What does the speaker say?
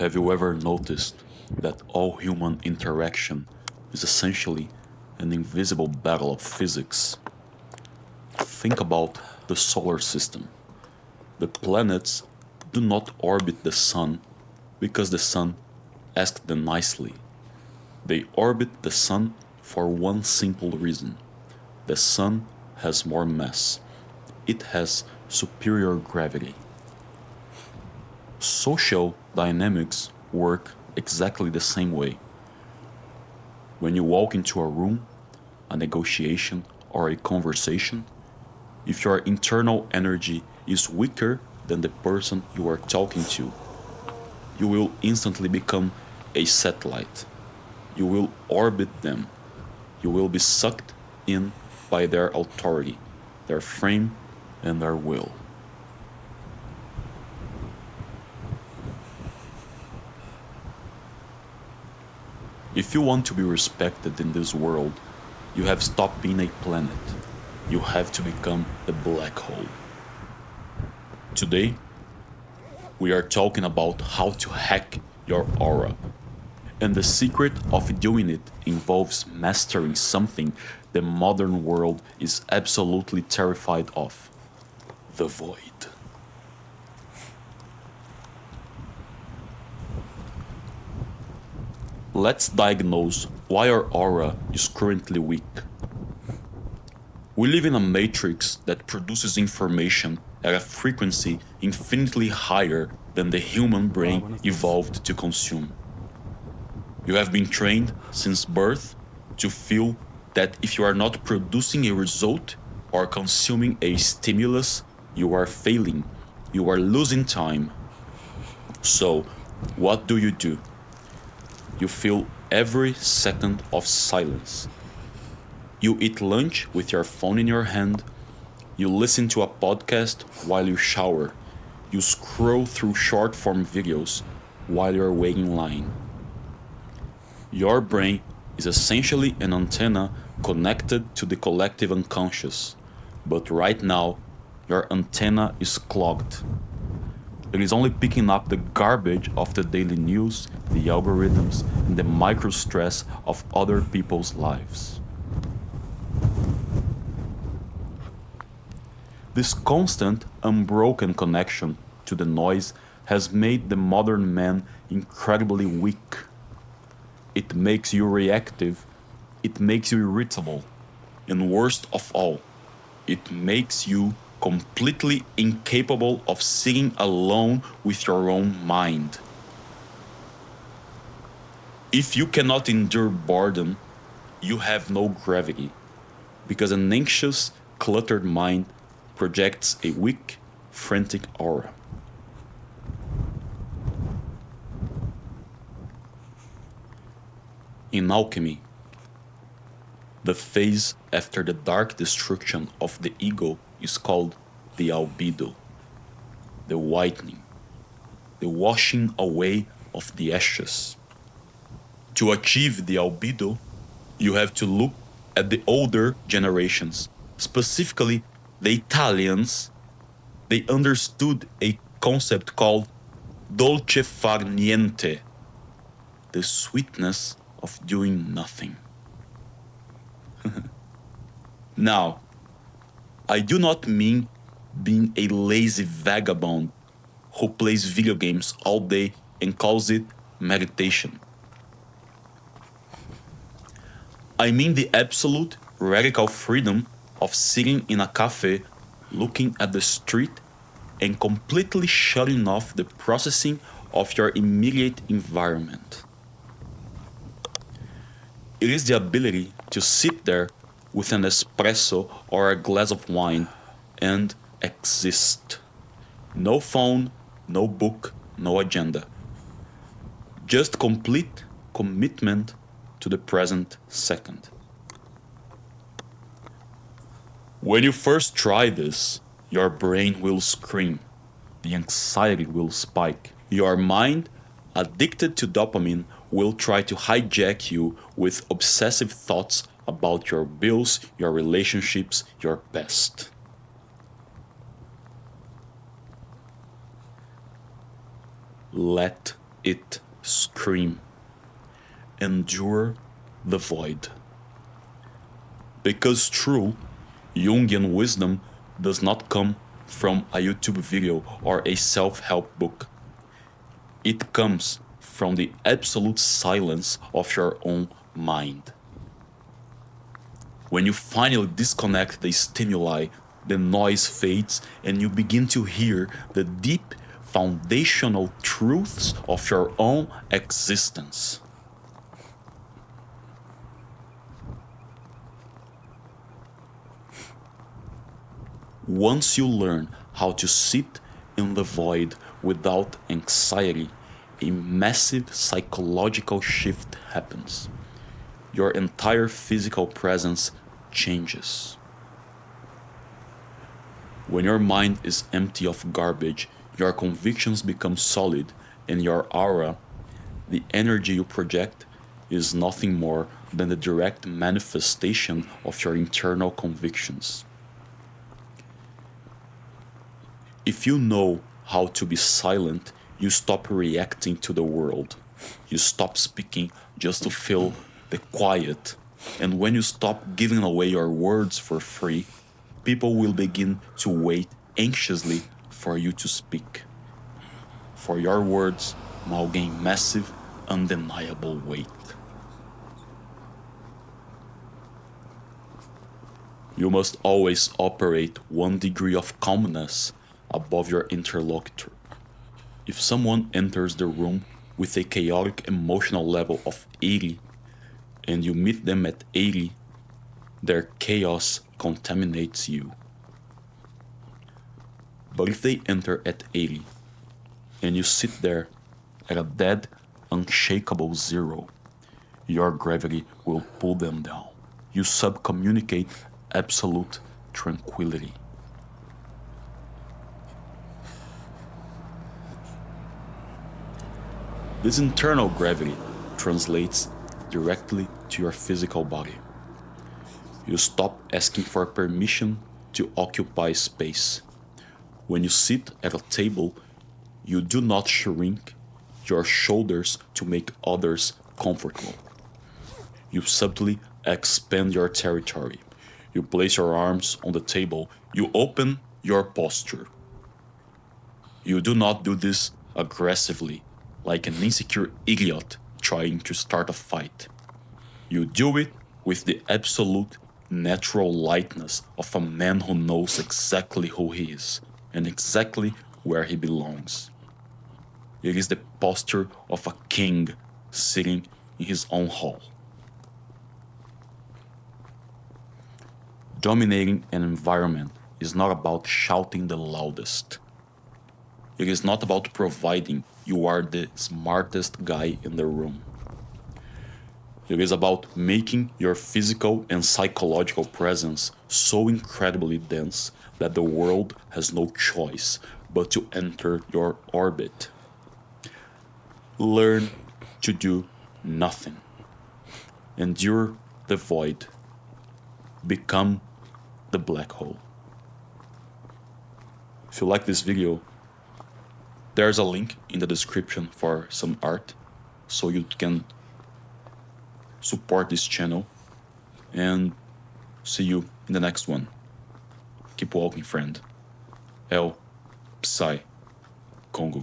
Have you ever noticed that all human interaction is essentially an invisible battle of physics? Think about the solar system. The planets do not orbit the sun because the sun asked them nicely. They orbit the sun for one simple reason: the sun has more mass, it has superior gravity. Social dynamics work exactly the same way. When you walk into a room, a negotiation, or a conversation, if your internal energy is weaker than the person you are talking to, you will instantly become a satellite. You will orbit them. You will be sucked in by their authority, their frame, and their will. If you want to be respected in this world, you have stopped being a planet. You have to become a black hole. Today, we are talking about how to hack your aura. And the secret of doing it involves mastering something the modern world is absolutely terrified of: the void. Let's diagnose why our aura is currently weak. We live in a matrix that produces information at a frequency infinitely higher than the human brain evolved to consume. You have been trained since birth to feel that if you are not producing a result or consuming a stimulus, you are failing, you are losing time. So, what do? You feel every second of silence. You eat lunch with your phone in your hand. You listen to a podcast while you shower. You scroll through short form videos while you're waiting in line. Your brain is essentially an antenna connected to the collective unconscious, but right now, your antenna is clogged. It is only picking up the garbage of the daily news, the algorithms, and the micro stress of other people's lives. This constant, unbroken connection to the noise has made the modern man incredibly weak. It makes you reactive, it makes you irritable, and worst of all, it makes you completely incapable of sitting alone with your own mind. If you cannot endure boredom, you have no gravity, because an anxious, cluttered mind projects a weak, frantic aura. In alchemy, the phase after the dark destruction of the ego is called the albedo, the whitening, the washing away of the ashes. To achieve the albedo, you have to look at the older generations, specifically the Italians. They understood a concept called dolce far niente, the sweetness of doing nothing. Now, I do not mean being a lazy vagabond who plays video games all day and calls it meditation. I mean the absolute radical freedom of sitting in a cafe looking at the street and completely shutting off the processing of your immediate environment. It is the ability to sit there with an espresso or a glass of wine and exist. No phone, no book, no agenda. Just complete commitment to the present second. When you first try this, your brain will scream. The anxiety will spike. Your mind, addicted to dopamine, will try to hijack you with obsessive thoughts about your bills, your relationships, your past. Let it scream, endure the void. Because true Jungian wisdom does not come from a YouTube video or a self-help book. It comes from the absolute silence of your own mind. When you finally disconnect the stimuli, the noise fades and you begin to hear the deep foundational truths of your own existence. Once you learn how to sit in the void without anxiety, a massive psychological shift happens. Your entire physical presence changes. When your mind is empty of garbage, your convictions become solid, and your aura, the energy you project, is nothing more than the direct manifestation of your internal convictions. If you know how to be silent, you stop reacting to the world. You stop speaking just to fill the quiet. And when you stop giving away your words for free, people will begin to wait anxiously for you to speak. For your words now gain massive, undeniable weight. You must always operate 1 degree of calmness above your interlocutor. If someone enters the room with a chaotic emotional level of 80 and you meet them at 80, their chaos contaminates you. But if they enter at 80 and you sit there at a dead, unshakable 0, your gravity will pull them down. You subcommunicate absolute tranquility. This internal gravity translates directly to your physical body. You stop asking for permission to occupy space. When you sit at a table, you do not shrink your shoulders to make others comfortable. You subtly expand your territory. You place your arms on the table. You open your posture. You do not do this aggressively, like an insecure idiot trying to start a fight. You do it with the absolute natural lightness of a man who knows exactly who he is and exactly where he belongs. It is the posture of a king sitting in his own hall. Dominating an environment is not about shouting the loudest. It is not about providing you are the smartest guy in the room. It is about making your physical and psychological presence so incredibly dense that the world has no choice but to enter your orbit. Learn to do nothing. Endure the void. Become the black hole. If you like this video, there's a link in the description for some art so you can support this channel, and see you in the next one. Keep walking, friend. El Psy Congo.